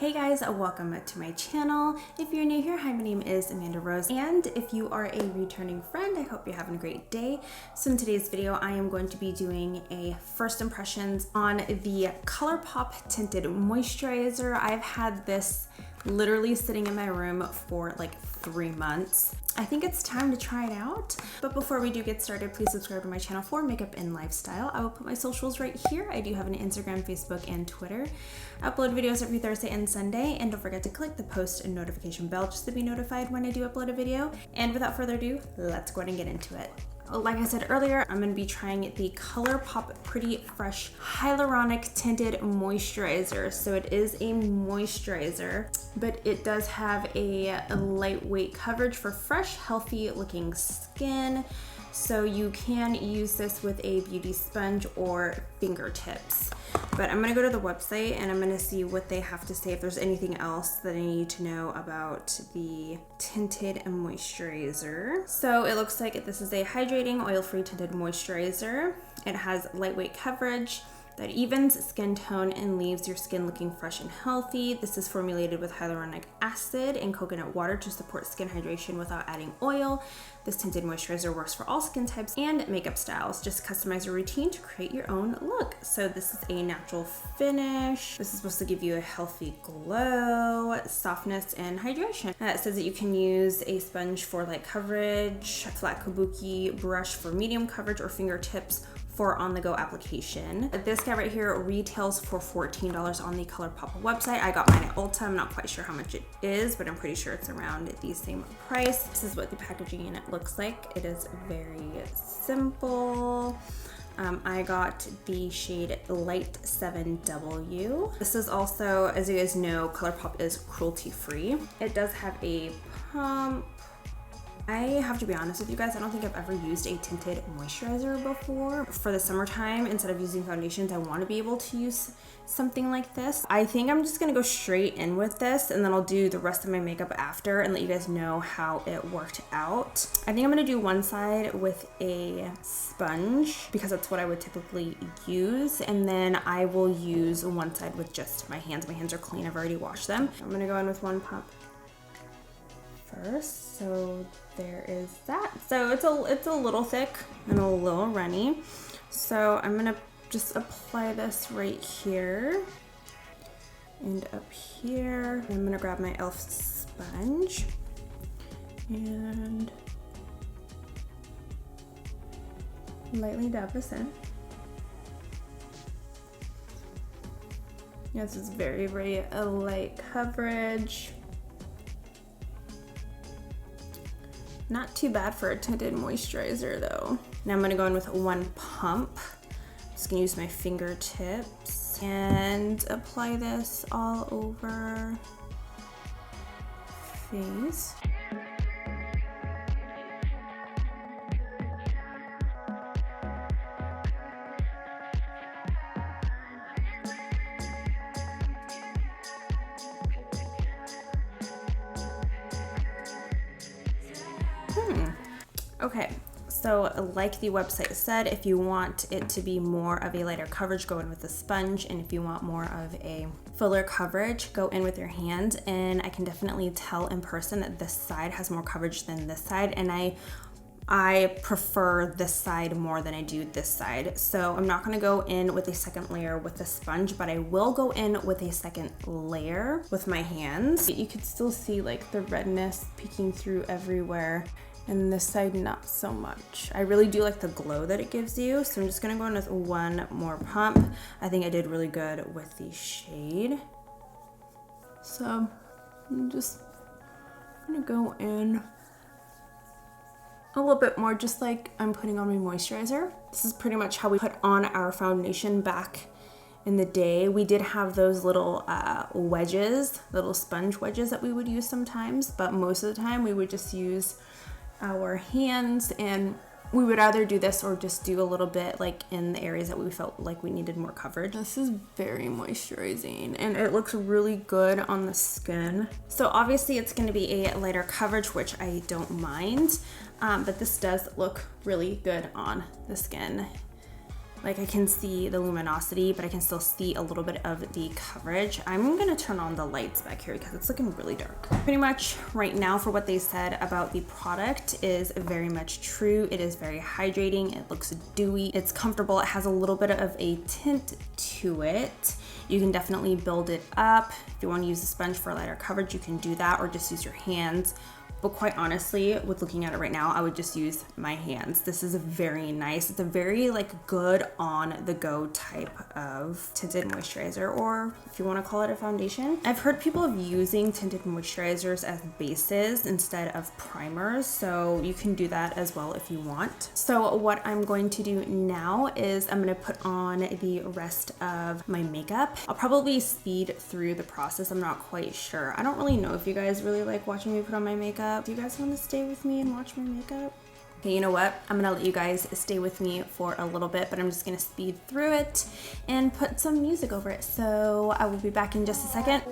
Hey guys, welcome to my channel. If you're new here, hi, my name is Amanda Rose, and if you are a returning friend, I hope you're having a great day. So in today's video, I am going to be doing a first impressions on the Colourpop Tinted Moisturizer. I've had this literally sitting in my room for like 3 months. I think it's time to try it out. But before we do get started, please subscribe to my channel for makeup and lifestyle. I will put my socials right here. I do have an Instagram, Facebook, and Twitter. I upload videos every Thursday and Sunday, and don't forget to click the post and notification bell just to be notified when I do upload a video. And without further ado, let's go ahead and get into it. Like I said earlier, I'm going to be trying the Colourpop Pretty Fresh Hyaluronic Tinted Moisturizer. So it is a moisturizer, but it does have a lightweight coverage for fresh, healthy looking skin. So you can use this with a beauty sponge or fingertips. But I'm gonna go to the website and I'm gonna see what they have to say, if there's anything else that I need to know about the tinted moisturizer. So it looks like this is a hydrating, oil-free tinted moisturizer. It has lightweight coverage that evens skin tone and leaves your skin looking fresh and healthy. This is formulated with hyaluronic acid and coconut water to support skin hydration without adding oil. This tinted moisturizer works for all skin types and makeup styles. Just customize your routine to create your own look. So this is a natural finish. This is supposed to give you a healthy glow, softness, and hydration. It says that you can use a sponge for light coverage, flat kabuki brush for medium coverage, or fingertips for on-the-go application. This guy right here retails for $14 on the Colourpop website. I got mine at Ulta. I'm not quite sure how much it is, but I'm pretty sure it's around the same price. This is what the packaging in it looks like. It is very simple. I got the shade Light 7W. This is also, as you guys know, Colourpop is cruelty-free. It does have a pump. I have to be honest with you guys, I don't think I've ever used a tinted moisturizer before. For the summertime, instead of using foundations, I want to be able to use something like this. I think I'm just gonna go straight in with this, and then I'll do the rest of my makeup after and let you guys know how it worked out. I think I'm gonna do one side with a sponge because that's what I would typically use, and then I will use one side with just my hands. My hands are clean, I've already washed them. I'm gonna go in with one pump first. So there is that. So it's a little thick and a little runny. So I'm gonna just apply this right here and up here. I'm gonna grab my e.l.f. sponge and lightly dab this in. This is very, very light coverage. Not too bad for a tinted moisturizer though. Now I'm gonna go in with one pump. Just gonna use my fingertips and apply this all over face. Okay, so like the website said, if you want it to be more of a lighter coverage, go in with a sponge, and if you want more of a fuller coverage, go in with your hand. And I can definitely tell in person that this side has more coverage than this side, and I prefer this side more than I do this side. So I'm not gonna go in with a second layer with the sponge, but I will go in with a second layer with my hands. You can still see like the redness peeking through everywhere, and this side not so much. I really do like the glow that it gives you. So I'm just gonna go in with one more pump. I think I did really good with the shade. So I'm just gonna go in a little bit more, just like I'm putting on my moisturizer. This is pretty much how we put on our foundation back in the day. We did have those little wedges, little sponge wedges that we would use sometimes, but most of the time we would just use our hands, and we would either do this or just do a little bit like in the areas that we felt like we needed more coverage. This is very moisturizing and it looks really good on the skin. So obviously it's going to be a lighter coverage, which I don't mind, but this does look really good on the skin. Like I can see the luminosity, but I can still see a little bit of the coverage. I'm gonna turn on the lights back here because it's looking really dark. Pretty much right now for what they said about the product is very much true. It is very hydrating, it looks dewy, it's comfortable, it has a little bit of a tint to it. You can definitely build it up. If you want to use a sponge for lighter coverage, you can do that, or just use your hands. But quite honestly, with looking at it right now, I would just use my hands. This is a very nice, it's a very like good on the go type of tinted moisturizer, or if you want to call it a foundation. I've heard people of using tinted moisturizers as bases instead of primers, so you can do that as well if you want. So what I'm going to do now is I'm going to put on the rest of my makeup. I'll probably speed through the process. I'm not quite sure. I don't really know if you guys really like watching me put on my makeup. Do you guys want to stay with me and watch my makeup? Okay, you know what? I'm gonna let you guys stay with me for a little bit, but I'm just gonna speed through it and put some music over it. So I will be back in just a second.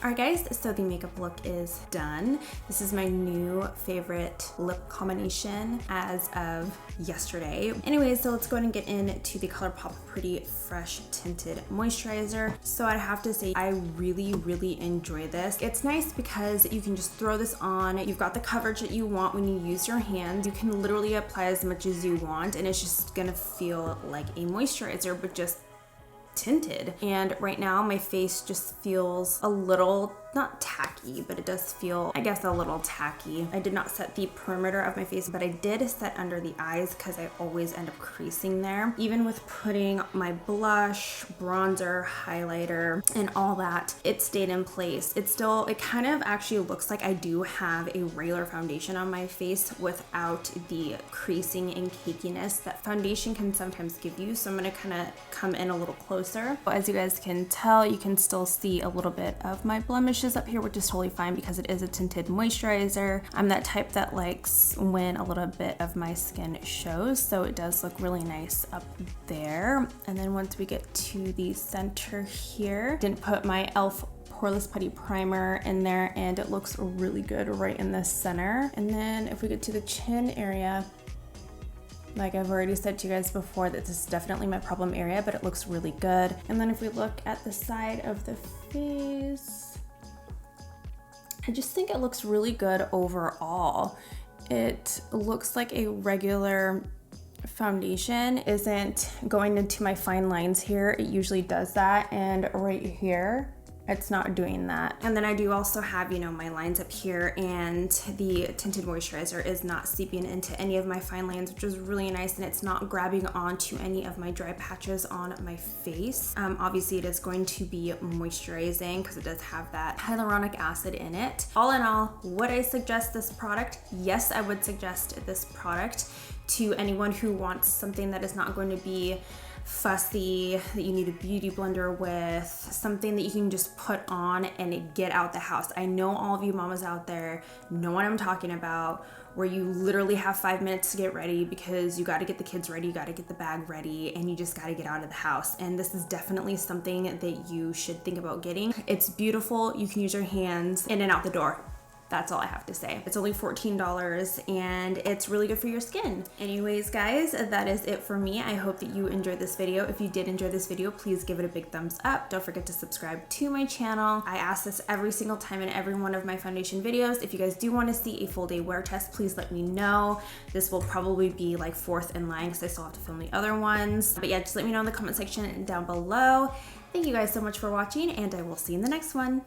Alright guys, so the makeup look is done. This is my new favorite lip combination as of yesterday. Anyways, so let's go ahead and get into the Colourpop Pretty Fresh Tinted Moisturizer. So I'd have to say I really enjoy this. It's nice because you can just throw this on. You've got the coverage that you want when you use your hands. You can literally apply as much as you want and it's just gonna feel like a moisturizer, but just tinted. And right now my face just feels a little, not tacky, but it does feel, I guess, a little tacky. I did not set the perimeter of my face, but I did set under the eyes because I always end up creasing there. Even with putting my blush, bronzer, highlighter, and all that, it stayed in place. It kind of actually looks like I do have a regular foundation on my face without the creasing and cakiness that foundation can sometimes give you. So I'm gonna kind of come in a little closer. As you guys can tell, you can still see a little bit of my blemishes up here, which is totally fine because it is a tinted moisturizer. I'm that type that likes when a little bit of my skin shows, so it does look really nice up there. And then once we get to the center here, didn't put my e.l.f. Poreless Putty Primer in there, and it looks really good right in the center. And then if we get to the chin area, like I've already said to you guys before, that this is definitely my problem area, but it looks really good. And then if we look at the side of the face, I just think it looks really good overall. It looks like a regular foundation isn't going into my fine lines here. It usually does that, and right here, it's not doing that. And then I do also have, you know, my lines up here, and the tinted moisturizer is not seeping into any of my fine lines, which is really nice, and it's not grabbing onto any of my dry patches on my face. Obviously it is going to be moisturizing because it does have that hyaluronic acid in it. All in all, would I suggest this product? Yes, I would suggest this product to anyone who wants something that is not going to be fussy, that you need a beauty blender with, something that you can just put on and get out the house. I know all of you mamas out there know what I'm talking about, where you literally have 5 minutes to get ready because you got to get the kids ready, you got to get the bag ready, and you just got to get out of the house. And this is definitely something that you should think about getting. It's beautiful, you can use your hands in and out the door. That's all I have to say. It's only $14 and it's really good for your skin. Anyways, guys, that is it for me. I hope that you enjoyed this video. If you did enjoy this video, please give it a big thumbs up. Don't forget to subscribe to my channel. I ask this every single time in every one of my foundation videos. If you guys do want to see a full day wear test, please let me know. This will probably be like 4th in line because I still have to film the other ones. But yeah, just let me know in the comment section down below. Thank you guys so much for watching, and I will see you in the next one.